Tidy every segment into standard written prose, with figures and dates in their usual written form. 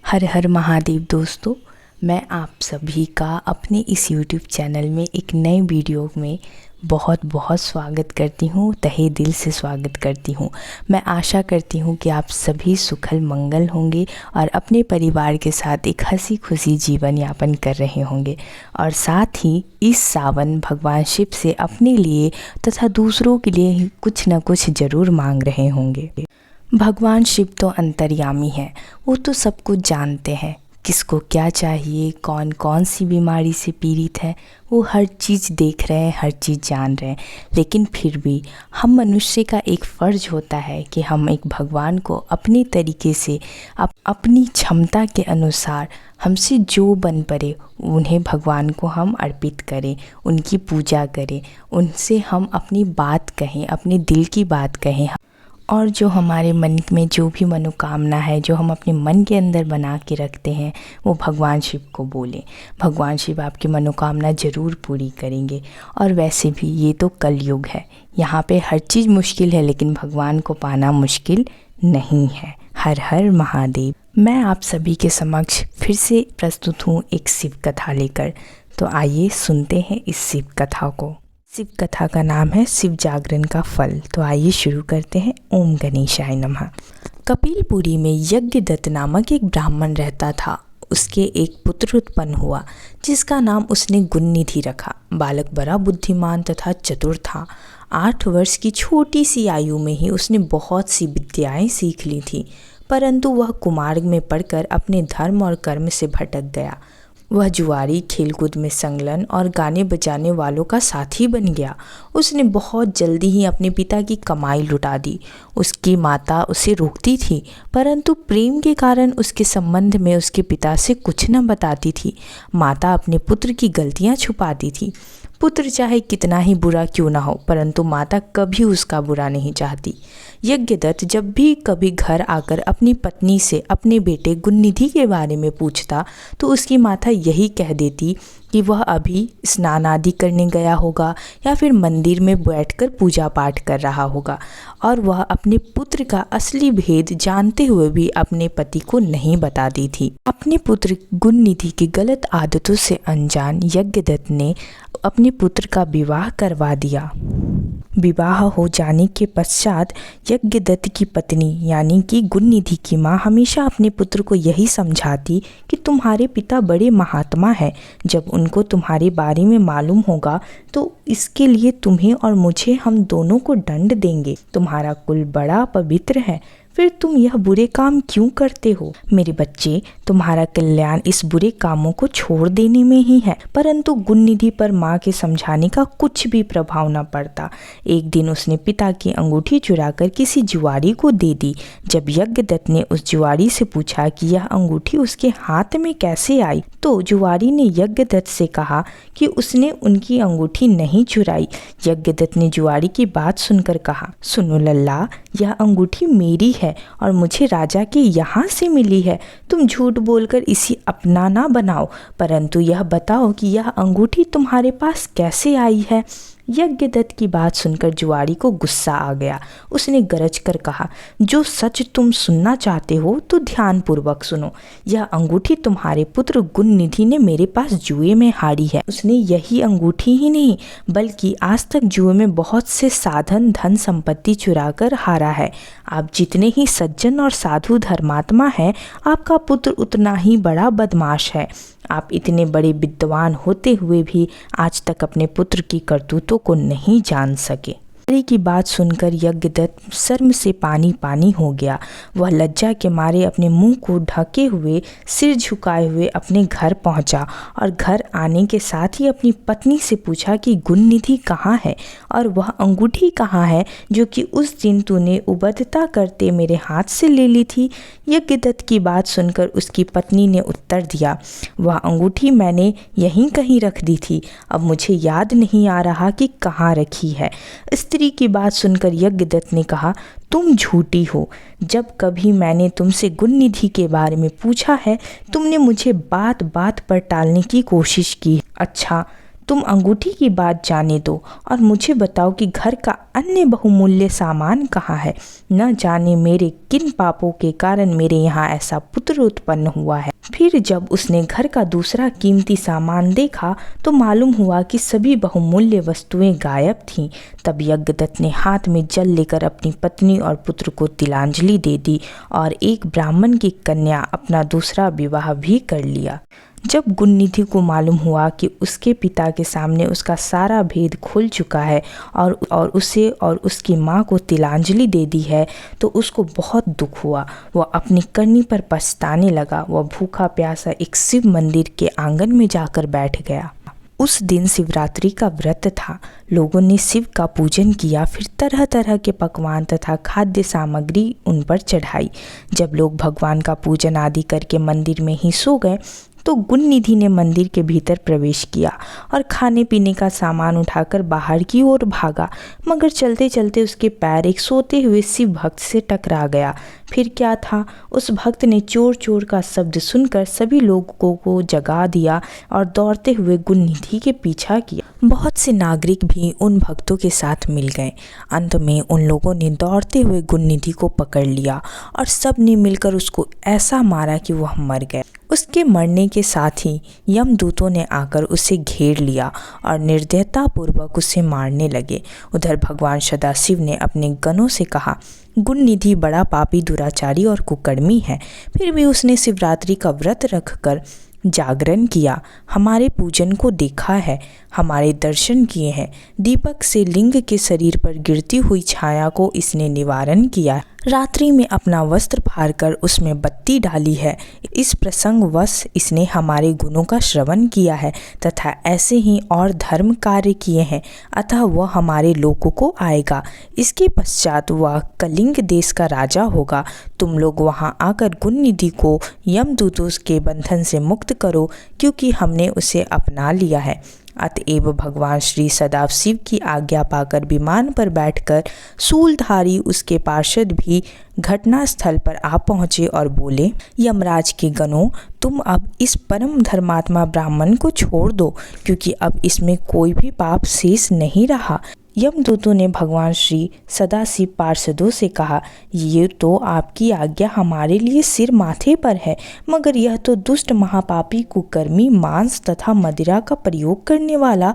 हर हर महादेव दोस्तों, मैं आप सभी का अपने इस YouTube चैनल में एक नए वीडियो में बहुत बहुत स्वागत करती हूँ। तहे दिल से स्वागत करती हूँ। मैं आशा करती हूँ कि आप सभी सुखल मंगल होंगे और अपने परिवार के साथ एक हंसी खुशी जीवन यापन कर रहे होंगे और साथ ही इस सावन भगवान शिव से अपने लिए तथा दूसरों के लिए कुछ न कुछ ज़रूर मांग रहे होंगे। भगवान शिव तो अंतर्यामी है, वो तो सब कुछ जानते हैं। किसको क्या चाहिए, कौन कौन सी बीमारी से पीड़ित है, वो हर चीज़ देख रहे हैं, हर चीज़ जान रहे हैं। लेकिन फिर भी हम मनुष्य का एक फ़र्ज़ होता है कि हम एक भगवान को अपने तरीके से अपनी क्षमता के अनुसार हमसे जो बन पड़े उन्हें भगवान को हम अर्पित करें, उनकी पूजा करें, उनसे हम अपनी बात कहें, अपने दिल की बात कहें और जो हमारे मन में जो भी मनोकामना है, जो हम अपने मन के अंदर बना के रखते हैं, वो भगवान शिव को बोलें। भगवान शिव आपकी मनोकामना ज़रूर पूरी करेंगे। और वैसे भी ये तो कलयुग है, यहाँ पे हर चीज़ मुश्किल है, लेकिन भगवान को पाना मुश्किल नहीं है। हर हर महादेव। मैं आप सभी के समक्ष फिर से प्रस्तुत हूँ एक शिव कथा लेकर। तो आइए सुनते हैं इस शिव कथा को। शिव कथा का नाम है शिव जागरण का फल। तो आइए शुरू करते हैं। ओम गणेशाय नमः। कपिलपुरी में यज्ञदत्त नामक एक ब्राह्मण रहता था। उसके एक पुत्र उत्पन्न हुआ जिसका नाम उसने गुणनिधि रखा। बालक बड़ा बुद्धिमान तथा चतुर था। 8 वर्ष की छोटी सी आयु में ही उसने बहुत सी विद्याएं सीख ली थी, परंतु वह कुमार्ग में पढ़कर अपने धर्म और कर्म से भटक गया। वह जुआरी, खेलकूद में संलग्न और गाने बजाने वालों का साथी बन गया। उसने बहुत जल्दी ही अपने पिता की कमाई लुटा दी। उसकी माता उसे रोकती थी, परंतु प्रेम के कारण उसके संबंध में उसके पिता से कुछ न बताती थी। माता अपने पुत्र की गलतियां छुपाती थी। पुत्र चाहे कितना ही बुरा क्यों ना हो, परंतु माता कभी उसका बुरा नहीं चाहती। यज्ञदत्त जब भी कभी घर आकर अपनी पत्नी से अपने बेटे गुणनिधि के बारे में पूछता तो उसकी माता यही कह देती कि वह अभी स्नान आदि करने गया होगा या फिर मंदिर में बैठकर पूजा पाठ कर रहा होगा, और वह अपने पुत्र का असली भेद जानते हुए भी अपने पति को नहीं बताती थी। अपने पुत्र गुणनिधि की गलत आदतों से अनजान यज्ञदत्त ने अपने पुत्र का विवाह करवा दिया। विवाह हो जाने के पश्चात यज्ञदत्त की पत्नी यानी कि गुणनिधि की माँ हमेशा अपने पुत्र को यही समझाती कि तुम्हारे पिता बड़े महात्मा हैं। जब उनको तुम्हारे बारे में मालूम होगा तो इसके लिए तुम्हें और मुझे हम दोनों को दंड देंगे। तुम्हारा कुल बड़ा पवित्र है, फिर तुम यह बुरे काम क्यों करते हो? मेरे बच्चे, तुम्हारा कल्याण इस बुरे कामों को छोड़ देने में ही है। परंतु गुणनिधि पर माँ के समझाने का कुछ भी प्रभाव न पड़ता। एक दिन उसने पिता की अंगूठी चुराकर किसी जुआरी को दे दी। जब यज्ञदत्त ने उस जुआरी से पूछा कि यह अंगूठी उसके हाथ में कैसे आई, तो जुआरी ने यज्ञदत्त से कहा कि उसने उनकी अंगूठी नहीं चुराई। यज्ञदत्त ने जुआरी की बात सुनकर कहा, सुनो लल्ला, यह अंगूठी मेरी है और मुझे राजा के यहाँ से मिली है। तुम झूठ बोलकर इसी अपना ना बनाओ, परंतु यह बताओ कि यह अंगूठी तुम्हारे पास कैसे आई है। यज्ञदत्त की बात सुनकर जुआरी को गुस्सा आ गया। उसने गरज कर कहा, जो सच तुम सुनना चाहते हो तो ध्यानपूर्वक सुनो। यह अंगूठी तुम्हारे पुत्र गुणनिधि ने मेरे पास जुए में हारी है। उसने यही अंगूठी ही नहीं बल्कि आज तक जुए में बहुत से साधन, धन, संपत्ति चुरा कर हारा है। आप जितने ही सज्जन और साधु धर्मात्मा हैं, आपका पुत्र उतना ही बड़ा बदमाश है। आप इतने बड़े विद्वान होते हुए भी आज तक अपने पुत्र की करतूतों को नहीं जान सके। की बात सुनकर यज्ञदत्त शर्म से पानी पानी हो गया। वह लज्जा के मारे अपने मुंह को ढके हुए, सिर झुकाए हुए अपने घर पहुंचा और घर आने के साथ ही अपनी पत्नी से पूछा कि गुणनिधि कहाँ है और वह अंगूठी कहाँ है जो कि उस दिन तूने उबदता करते मेरे हाथ से ले ली थी। यज्ञदत्त की बात सुनकर उसकी पत्नी ने उत्तर दिया, वह अंगूठी मैंने यहीं कहीं रख दी थी, अब मुझे याद नहीं आ रहा कि कहाँ रखी है। स्त्री की बात सुनकर यज्ञदत्त ने कहा, तुम झूठी हो। जब कभी मैंने तुमसे गुणनिधि के बारे में पूछा है, तुमने मुझे बात बात पर टालने की कोशिश की। अच्छा, तुम अंगूठी की बात जाने दो और मुझे बताओ कि घर का अन्य बहुमूल्य सामान कहाँ है। न जाने मेरे किन पापों के कारण मेरे यहाँ ऐसा पुत्र उत्पन्न हुआ है। फिर जब उसने घर का दूसरा कीमती सामान देखा तो मालूम हुआ कि सभी बहुमूल्य वस्तुएं गायब थीं। तब यज्ञदत्त ने हाथ में जल लेकर अपनी पत्नी और पुत्र को तिलांजलि दे दी और एक ब्राह्मण की कन्या अपना दूसरा विवाह भी कर लिया। जब गुणनिधि को मालूम हुआ कि उसके पिता के सामने उसका सारा भेद खुल चुका है और उसे और उसकी माँ को तिलांजलि दे दी है तो उसको बहुत दुख हुआ। वह अपनी करनी पर पछताने लगा। वह भूखा प्यासा एक शिव मंदिर के आंगन में जाकर बैठ गया। उस दिन शिवरात्रि का व्रत था। लोगों ने शिव का पूजन किया, फिर तरह तरह के पकवान तथा खाद्य सामग्री उन पर चढ़ाई। जब लोग भगवान का पूजन आदि करके मंदिर में ही सो गए तो गुणनिधि ने मंदिर के भीतर प्रवेश किया और खाने पीने का सामान उठाकर बाहर की ओर भागा, मगर चलते चलते उसके पैर एक सोते हुए शिव भक्त से टकरा गया। फिर क्या था, उस भक्त ने चोर चोर का शब्द सुनकर सभी लोगों को जगा दिया और दौड़ते हुए गुणनिधि के पीछा किया। बहुत से नागरिक भी उन भक्तों के साथ मिल गए। अंत में उन लोगों ने दौड़ते हुए गुणनिधि को पकड़ लिया और सब ने मिलकर उसको ऐसा मारा कि वह मर गया। उसके मरने के साथ ही यमदूतों ने आकर उसे घेर लिया और निर्दयतापूर्वक उसे मारने लगे। उधर भगवान सदाशिव ने अपने गणों से कहा, गुणनिधि बड़ा पापी, दुराचारी और कुकर्मी है, फिर भी उसने शिवरात्रि का व्रत रखकर जागरण किया, हमारे पूजन को देखा है, हमारे दर्शन किए हैं। दीपक से लिंग के शरीर पर गिरती हुई छाया को इसने निवारण किया। रात्रि में अपना वस्त्र फाड़कर उसमें बत्ती डाली है। इस प्रसंगवश इसने हमारे गुणों का श्रवण किया है तथा ऐसे ही और धर्म कार्य किए हैं, अतः वह हमारे लोकों को आएगा। इसके पश्चात वह कलिंग देश का राजा होगा। तुम लोग वहां आकर गुणनिधि को यमदूतों के बंधन से मुक्त करो, क्योंकि हमने उसे अपना लिया है। अतएव भगवान श्री सदाशिव की आज्ञा पाकर विमान पर बैठकर शूलधारी उसके पार्षद भी घटनास्थल पर आ पहुँचे और बोले, यमराज के गणों, तुम अब इस परम धर्मात्मा ब्राह्मण को छोड़ दो, क्योंकि अब इसमें कोई भी पाप शेष नहीं रहा। यमदूतों ने भगवान श्री सदाशिव पार्षदों से कहा, ये तो आपकी आज्ञा हमारे लिए सिर माथे पर है, मगर यह तो दुष्ट महापापी कुकर्मी, मांस तथा मदिरा का प्रयोग करने वाला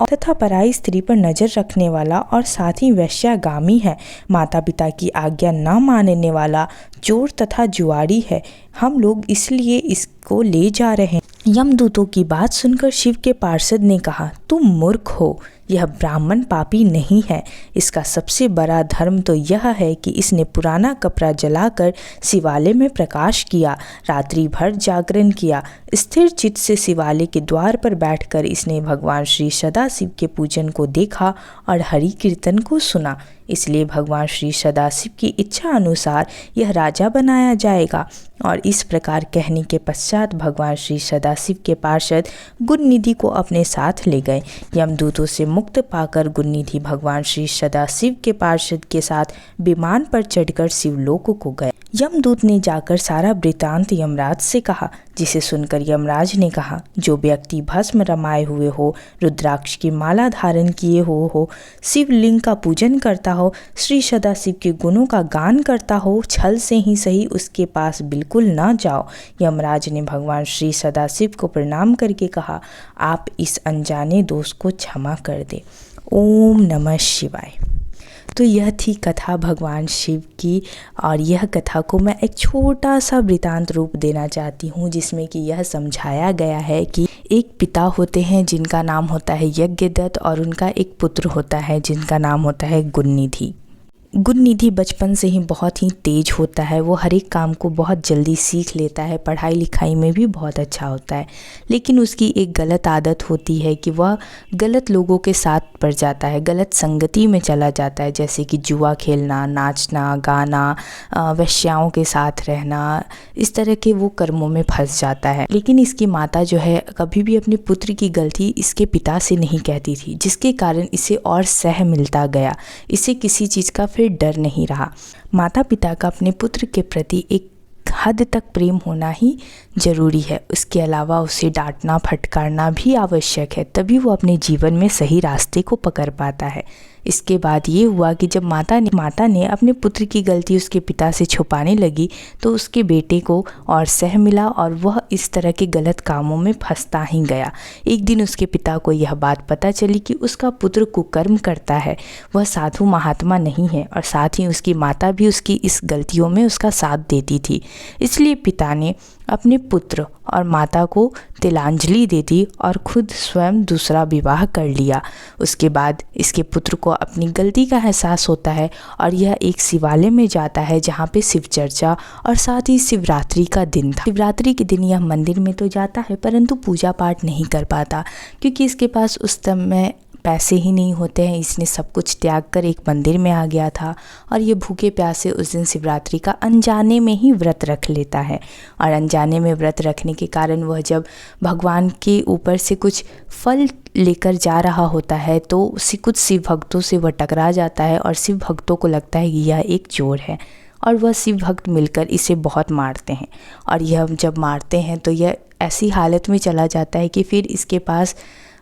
तथा पराई स्त्री पर नजर रखने वाला और साथ ही वैश्यागामी है। माता पिता की आज्ञा न मानने वाला चोर तथा जुआरी है। हम लोग इसलिए इसको ले जा रहे हैं। यमदूतों की बात सुनकर शिव के पार्षद ने कहा, तुम मूर्ख हो, यह ब्राह्मण पापी नहीं है। इसका सबसे बड़ा धर्म तो यह है कि इसने पुराना कपड़ा जलाकर शिवालय में प्रकाश किया, रात्रि भर जागरण किया। स्थिर चित्त से शिवालय के द्वार पर बैठकर इसने भगवान श्री सदाशिव के पूजन को देखा और हरि कीर्तन को सुना। इसलिए भगवान श्री सदाशिव की इच्छा अनुसार यह राजा बनाया जाएगा। और इस प्रकार कहने के पश्चात भगवान श्री सदाशिव के पार्षद गुणनिधि को अपने साथ ले गए। यमदूतों से मुक्त पाकर गुणनिधि भगवान श्री सदाशिव के पार्षद के साथ विमान पर चढ़कर शिवलोक को गए। यमदूत ने जाकर सारा वृतांत यमराज से कहा, जिसे सुनकर यमराज ने कहा, जो व्यक्ति भस्म रमाए हुए हो, रुद्राक्ष की माला धारण किए हो, शिवलिंग का पूजन करता हो, श्री सदाशिव के गुणों का गान करता हो, छल से ही सही उसके पास बिल्कुल न जाओ। यमराज ने भगवान श्री सदाशिव को प्रणाम करके कहा, आप इस अनजाने दोष को क्षमा कर दे। ओम नमः शिवाय। तो यह थी कथा भगवान शिव की, और यह कथा को मैं एक छोटा सा वृतांत रूप देना चाहती हूँ, जिसमें कि यह समझाया गया है कि एक पिता होते हैं जिनका नाम होता है यज्ञदत्त, और उनका एक पुत्र होता है जिनका नाम होता है गुणनिधि। गुणनिधि बचपन से ही बहुत ही तेज होता है। वो हर एक काम को बहुत जल्दी सीख लेता है, पढ़ाई लिखाई में भी बहुत अच्छा होता है। लेकिन उसकी एक गलत आदत होती है कि वह गलत लोगों के साथ पड़ जाता है, गलत संगति में चला जाता है, जैसे कि जुआ खेलना, नाचना, गाना, वेश्याओं के साथ रहना, इस तरह के वो कर्मों में फंस जाता है। लेकिन इसकी माता जो है कभी भी अपने पुत्र की गलती इसके पिता से नहीं कहती थी, जिसके कारण इसे और सह मिलता गया। इसे किसी चीज़ का फिर डर नहीं रहा। माता पिता का अपने पुत्र के प्रति एक हद तक प्रेम होना ही ज़रूरी है। उसके अलावा उसे डांटना फटकारना भी आवश्यक है, तभी वो अपने जीवन में सही रास्ते को पकड़ पाता है। इसके बाद ये हुआ कि जब माता ने अपने पुत्र की गलती उसके पिता से छुपाने लगी तो उसके बेटे को और सह मिला और वह इस तरह के गलत कामों में फंसता ही गया। एक दिन उसके पिता को यह बात पता चली कि उसका पुत्र कुकर्म करता है, वह साधु महात्मा नहीं है, और साथ ही उसकी माता भी उसकी इस गलतियों में उसका साथ देती थी। इसलिए पिता ने अपने पुत्र और माता को तिलांजलि दे दी और खुद स्वयं दूसरा विवाह कर लिया। उसके बाद इसके पुत्र को अपनी गलती का एहसास होता है और यह एक शिवालय में जाता है जहाँ पे शिव चर्चा और साथ ही शिवरात्रि का दिन था। शिवरात्रि के दिन यह मंदिर में तो जाता है परंतु पूजा पाठ नहीं कर पाता, क्योंकि इसके पास उस समय पैसे ही नहीं होते हैं। इसने सब कुछ त्याग कर एक मंदिर में आ गया था और ये भूखे प्यासे उस दिन शिवरात्रि का अनजाने में ही व्रत रख लेता है। और अनजाने में व्रत रखने के कारण वह जब भगवान के ऊपर से कुछ फल लेकर जा रहा होता है तो कुछ शिव भक्तों से वह टकरा जाता है और शिव भक्तों को लगता है कि यह एक चोर है और वह शिव भक्त मिलकर इसे बहुत मारते हैं। और यह जब मारते हैं तो यह ऐसी हालत में चला जाता है कि फिर इसके पास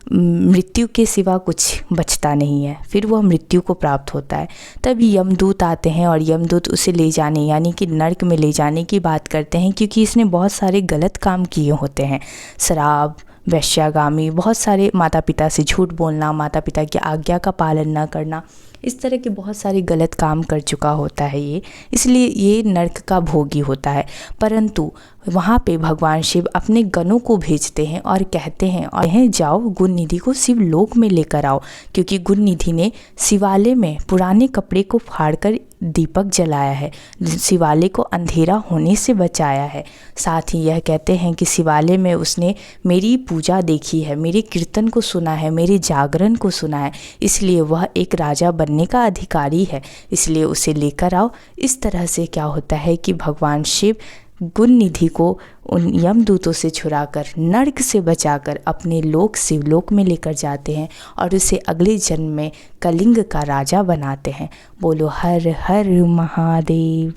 मृत्यु के सिवा कुछ बचता नहीं है, फिर वह मृत्यु को प्राप्त होता है। तभी यमदूत आते हैं और यमदूत उसे ले जाने यानी कि नर्क में ले जाने की बात करते हैं, क्योंकि इसने बहुत सारे गलत काम किए होते हैं। शराब, वैश्यागामी, बहुत सारे माता पिता से झूठ बोलना, माता पिता की आज्ञा का पालन न करना, इस तरह के बहुत सारे गलत काम कर चुका होता है ये, इसलिए ये नर्क का भोगी होता है। परंतु वहाँ पे भगवान शिव अपने गणों को भेजते हैं और कहते हैं और यह जाओ गुण निधि को शिवलोक में लेकर आओ, क्योंकि गुण निधि ने शिवालय में पुराने कपड़े को फाड़कर दीपक जलाया है, शिवालय को अंधेरा होने से बचाया है। साथ ही यह कहते हैं कि शिवालय में उसने मेरी पूजा देखी है, मेरे कीर्तन को सुना है, मेरे जागरण को सुना है, इसलिए वह एक राजा बनने का अधिकारी है, इसलिए उसे लेकर आओ। इस तरह से क्या होता है कि भगवान शिव गुण निधि को उन यमदूतों से छुड़ाकर नर्क से बचाकर अपने लोक शिवलोक में लेकर जाते हैं और उसे अगले जन्म में कलिंग का राजा बनाते हैं। बोलो हर हर महादेव।